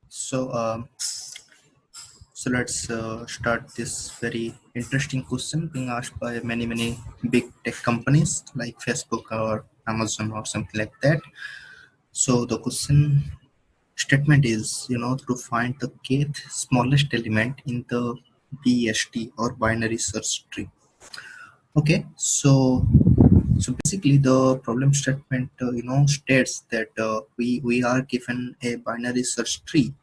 So let's start this very interesting question being asked by many big tech companies like Facebook or Amazon or something like that. So the question statement is, to find the kth smallest element in the BST or binary search tree. Okay, so basically the problem statement states that we are given a binary search tree.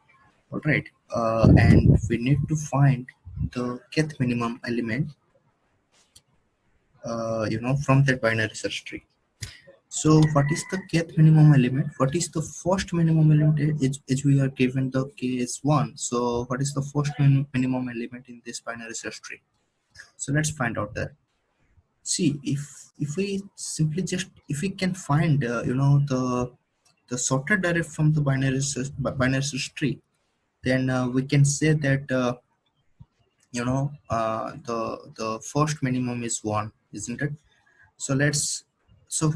All right, and we need to find the kth minimum element, from that binary search tree. So, what is the kth minimum element? What is the first minimum element? Is we are given the k is one. So, what is the first minimum element in this binary search tree? So, let's find out that. See, if we simply just if we can find, the sorted array from the binary search tree, then we can say that. The first minimum is one, isn't it? So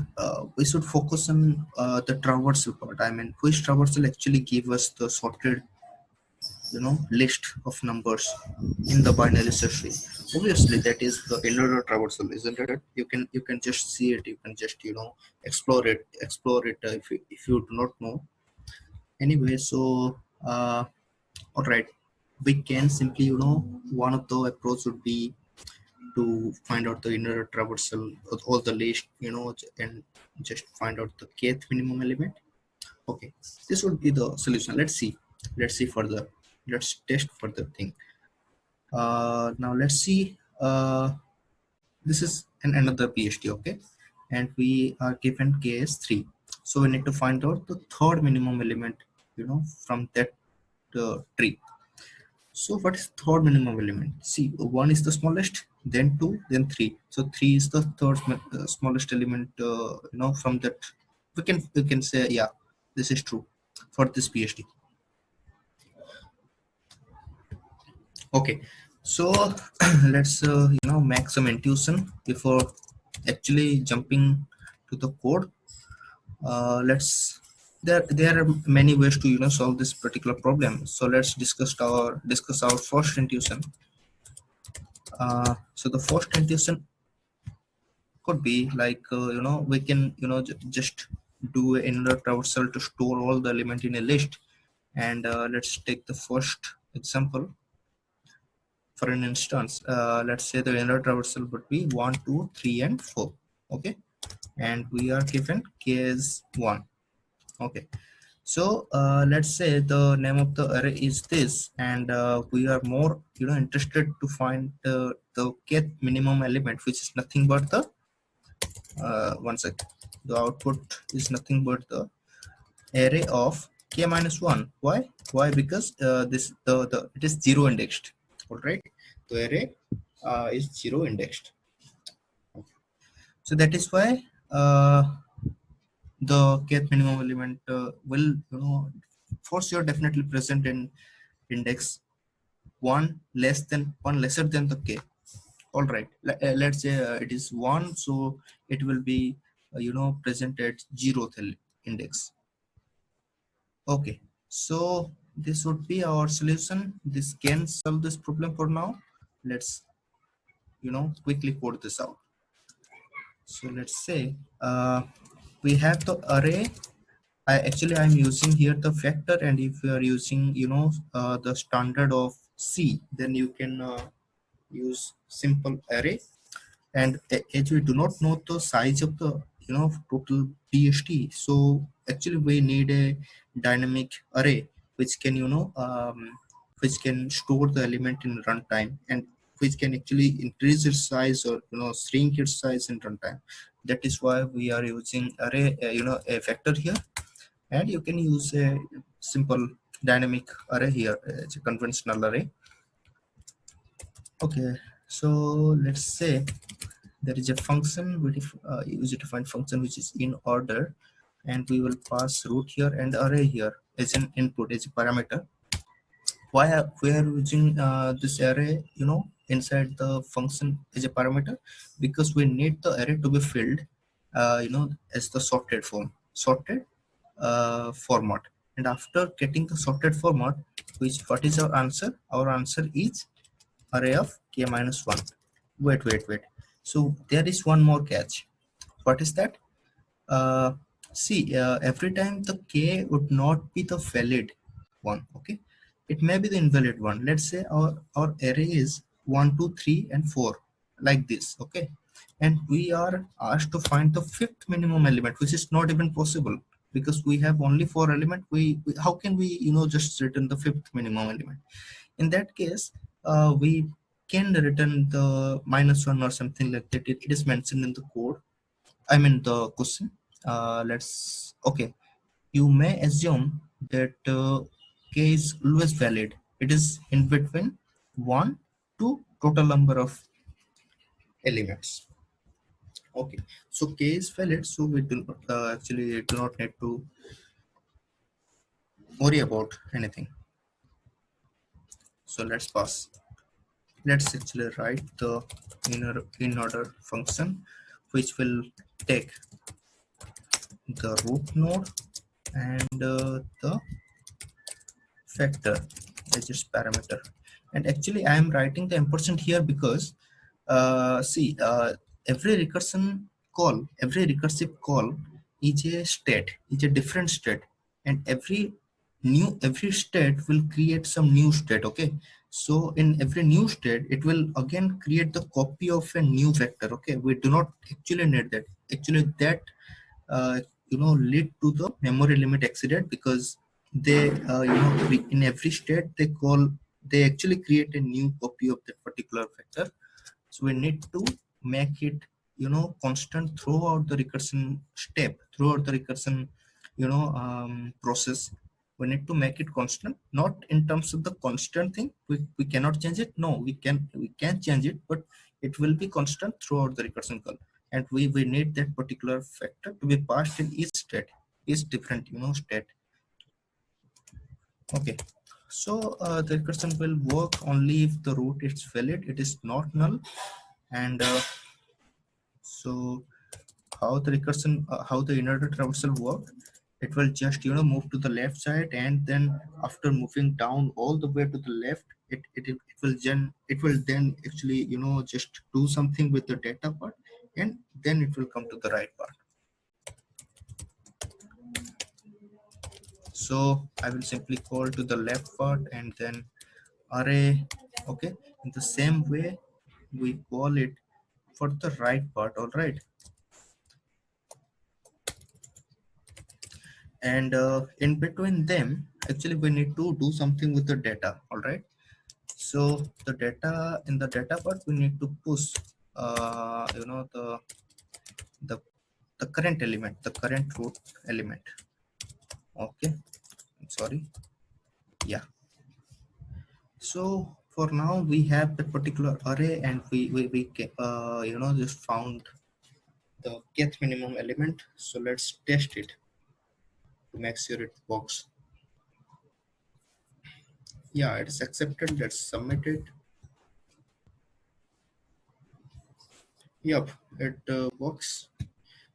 we should focus on the traversal part. I mean, which traversal actually give us the sorted list of numbers in the binary search tree. Obviously that is the inner traversal, isn't it? You can just see it, you can just explore it if you do not know. Anyway, so all right, we can simply, one of the approach would be to find out the inner traversal of all the list, and just find out the kth minimum element. Okay, this would be the solution. Let's see further. Let's test further thing. Now let's see. This is another PhD, okay, and we are given case 3. So we need to find out the third minimum element, from that tree. So what is third minimum element? See, one is the smallest, then two, then three. So three is the third smallest element. From that we can say, yeah, this is true for this PhD. Okay, so let's make some intuition before actually jumping to the code. Let's there are many ways to solve this particular problem. So let's discuss our first intuition. So the first intuition could be like, we can just do an inner traversal to store all the element in a list. And let's take the first example. For an instance, let's say the inner traversal would be 1 2 3 and 4. Okay, and we are given k is 1. Okay, so let's say the name of the array is this, and we are more interested to find the kth minimum element, which is nothing but the one second. The output is nothing but the array of k minus 1. Why? Because the it is zero indexed. All right, the array is zero indexed. Okay. So that is why the kth minimum element will for sure definitely present in index 1 lesser than the k. All right, let's say it is 1, so it will be present at 0th index. Okay, so this would be our solution. This can solve this problem for now. Let's quickly code this out. So let's say we have the array. I'm using here the factor, and if you are using the standard of C, then you can use simple array. And as we do not know the size of the total BST, so actually we need a dynamic array which can which can store the element in runtime, and which can actually increase its size or shrink its size in runtime. That is why we are using array, a vector here, and you can use a simple dynamic array here. It's a conventional array. Okay, so let's say there is a function with user defined function which is in order, and we will pass root here and array here as an input, as a parameter. Why we are using this array inside the function as a parameter? Because we need the array to be filled as the sorted format. And after getting the sorted format, which what is our answer? Our answer is array of k minus 1. Wait. So there is one more catch. What is that? uh, See, every time the k would not be the valid one. Okay, it may be the invalid one. Let's say our array is 1 2 3 and 4, like this. Okay, and we are asked to find the fifth minimum element, which is not even possible because we have only 4 element. We how can we just return the fifth minimum element? In that case, we can return the minus 1 or something like that. It is mentioned in the code, I mean the question. Let's okay. You may assume that k is always valid. It is in between 1 to total number of elements. Okay, so k is valid, so we do not, actually do not need to worry about anything. So let's pass. Let's actually write the in order function, which will take the root node and the factor as its parameter. And actually I am writing the ampersand here because see, every recursion every recursive call is a different state, and every state will create some new state. Okay, so in every new state it will again create the copy of a new vector. Okay, we do not actually need that. Actually that uh, lead to the memory limit exceeded, because they in every state they actually create a new copy of that particular vector. So we need to make it constant throughout the recursion step, throughout the recursion process. We need to make it constant, not in terms of the constant thing. We cannot change it. No, we can change it, but it will be constant throughout the recursion call. And we need that particular factor to be passed in each state, each different state. Okay, so the recursion will work only if the root is valid, it is not null. And so how the recursion how the inner traversal work, it will just move to the left side, and then after moving down all the way to the left, it will then actually just do something with the data part, and then it will come to the right part. So I will simply call to the left part and then array. Okay, in the same way we call it for the right part. All right, and in between them actually we need to do something with the data. All right, so the data, in the data part we need to push the the current element, the current root element. Okay, I'm sorry. Yeah, so for now we have that particular array, and we just found the kth minimum element. So let's test it to make sure it works. Yeah, it is accepted. Let's submit it. Yep, it works.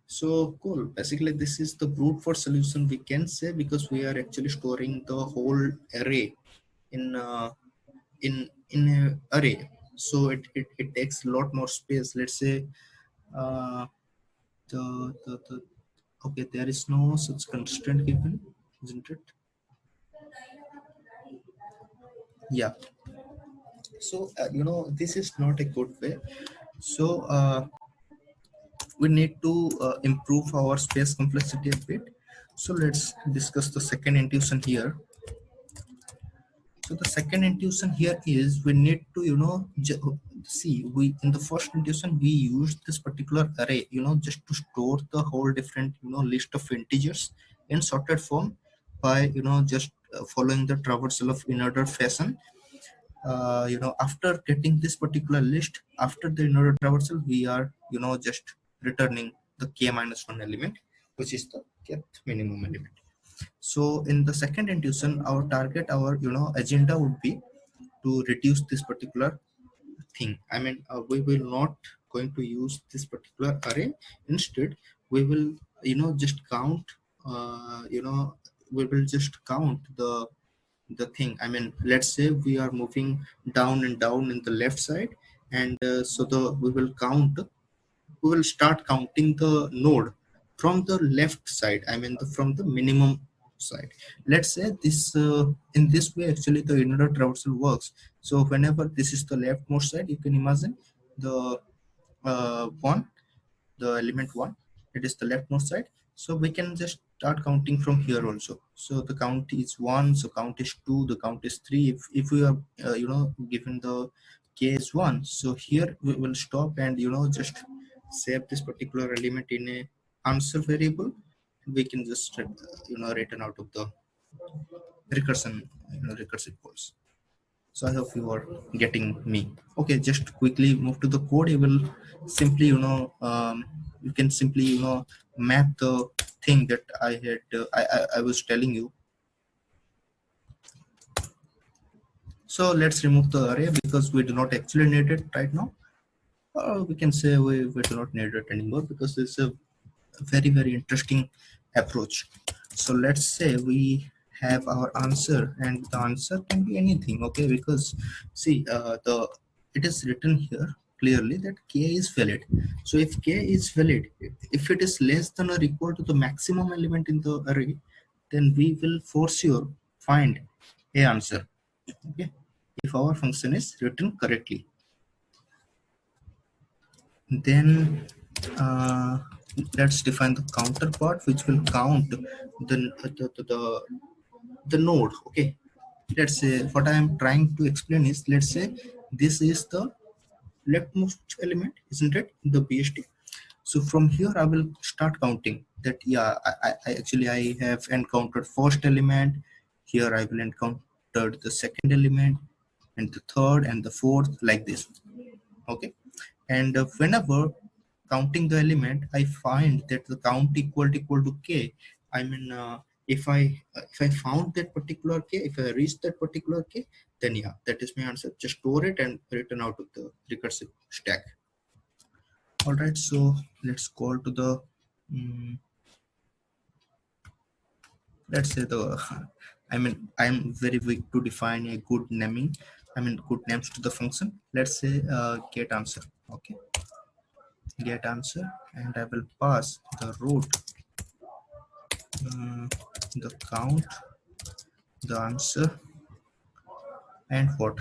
So cool. Basically, this is the brute force solution we can say, because we are actually storing the whole array in a array. So it takes a lot more space. Let's say uh, the okay, there is no such constraint given, isn't it? Yeah. So this is not a good way. So we need to improve our space complexity a bit. So let's discuss the second intuition here. So the second intuition here is we need to see, we in the first intuition we used this particular array just to store the whole different list of integers in sorted form by just following the traversal of in order fashion. After getting this particular list, after the in order traversal, we are just returning the k minus 1 element, which is the kth minimum element. So in the second intuition, our target, our agenda would be to reduce this particular thing. I mean, we will not going to use this particular array. Instead we will just count, we will just count the thing. I mean, let's say we are moving down and down in the left side, and so the we will count, we will start counting the node from the left side. I mean, from the minimum side. Let's say this in this way actually the inner traversal works. So whenever this is the leftmost side, you can imagine the one, the element 1, it is the leftmost side. So we can just start counting from here also. So the count is 1, so count is 2, the count is 3. If we are given the k is 1, so here we will stop and just save this particular element in a answer variable. We can just return out of the recursion, recursive calls. So I hope you are getting me. Okay, just quickly move to the code. You will simply, you can simply, map the thing that I had, I was telling you. So let's remove the array because we do not actually need it right now. Or we can say we do not need it anymore because it's a very, very interesting approach. So let's say we have our answer, and the answer can be anything. Okay, because see, the it is written here clearly that k is valid. So if k is valid, if it is less than or equal to the maximum element in the array, then we will for sure find a answer. Okay, if our function is written correctly. Then let's define the counterpart, which will count the node. Okay, let's say what I am trying to explain is, let's say this is the leftmost element, isn't it, in the BST. So from here I will start counting that. Yeah, I actually I have encountered first element. Here I will encounter the second element, and the third and the fourth, like this. Okay, and whenever counting the element I find that the count equal to k, I mean, if I found that particular k, if I reach that particular k, then yeah, that is my answer. Just store it and return out of the recursive stack. All right, so let's call to the let's say the I mean, I'm very weak to define a good naming, I mean good names to the function. Let's say get answer. Okay, get answer, and I will pass the root, the count, the answer, and what?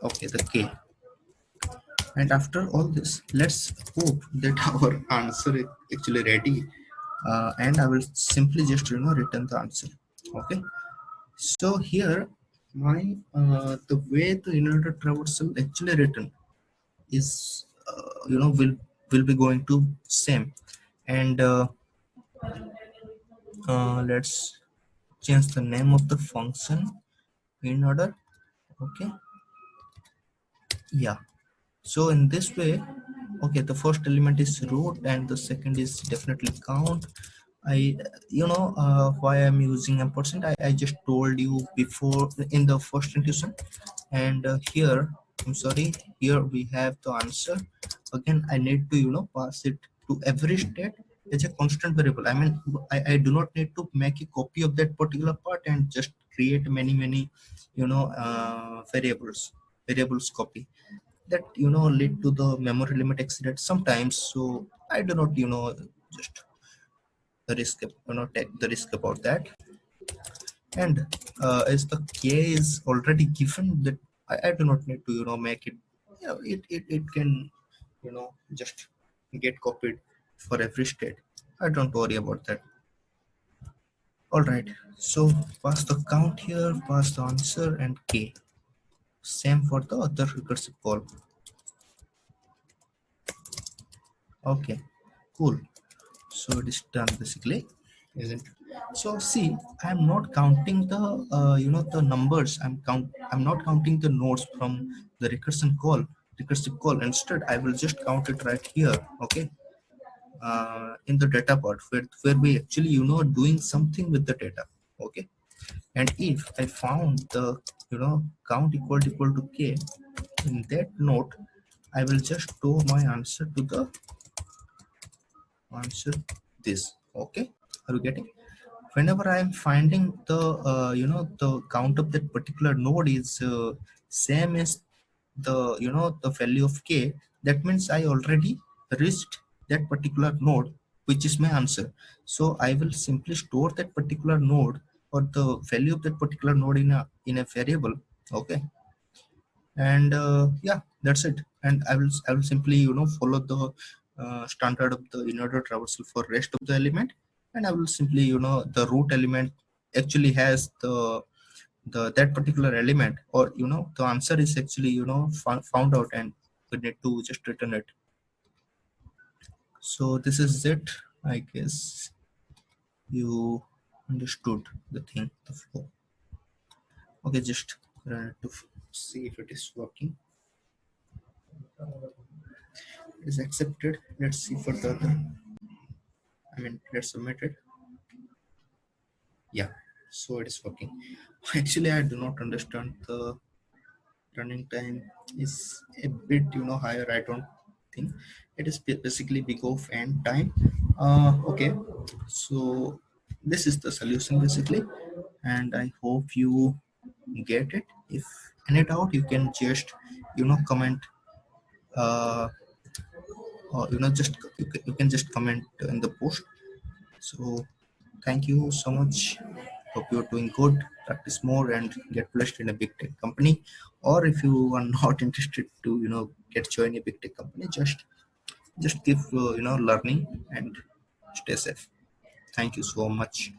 Okay, the k. And after all this, let's hope that our answer is actually ready, and I will simply just return the answer. Okay, so here my the way the inner traversal actually written is will be going to same. And let's change the name of the function in order. Okay, yeah. So in this way, okay, the first element is root and the second is definitely count. I, why I'm using ampersand, I just told you before in the first intuition. And here, I'm sorry, here we have the answer. Again, I need to, pass it to every state as a constant variable. I mean, I do not need to make a copy of that particular part and just create many, variables copy that lead to the memory limit exceeded sometimes. So I do not just the risk, take the risk about that. And as the k is already given, that I do not need to make it, it can just get copied for every state. I don't worry about that. All right, so pass the count here, pass the answer, and k. Same for the other recursive call. Okay, cool. So it is done basically, isn't it? So see, I'm not counting the the numbers. I'm not counting the nodes from the recursive call. Instead I will just count it right here. Okay, in the data part, where we actually doing something with the data. Okay, and if I found the count equal to k, in that node I will just store my answer to the answer this. Okay, are you getting? whenever I am finding the the count of that particular node is same as the the value of k, that means I already reached that particular node, which is my answer. So I will simply store that particular node or the value of that particular node in a variable. Okay. And yeah, that's it. And I will simply follow the standard of the in-order traversal for rest of the element. And I will simply the root element actually has the that particular element, or the answer is actually found out, and we need to just return it. So this is it, I guess. You understood the thing, the flow. Okay, just run it to see if it is working. It is accepted. Let's see for the other. I mean, let's submit it. Yeah, so it is working. Actually, I do not understand the running time is a bit higher. I don't think it is basically big of end time. Okay, so this is the solution basically, and I hope you get it. If any doubt, you can just comment, uh, or just you can just comment in the post. So thank you so much. Hope you're doing good. Practice more and get placed in a big tech company. Or if you are not interested to, get join a big tech company, just keep, learning and stay safe. Thank you so much.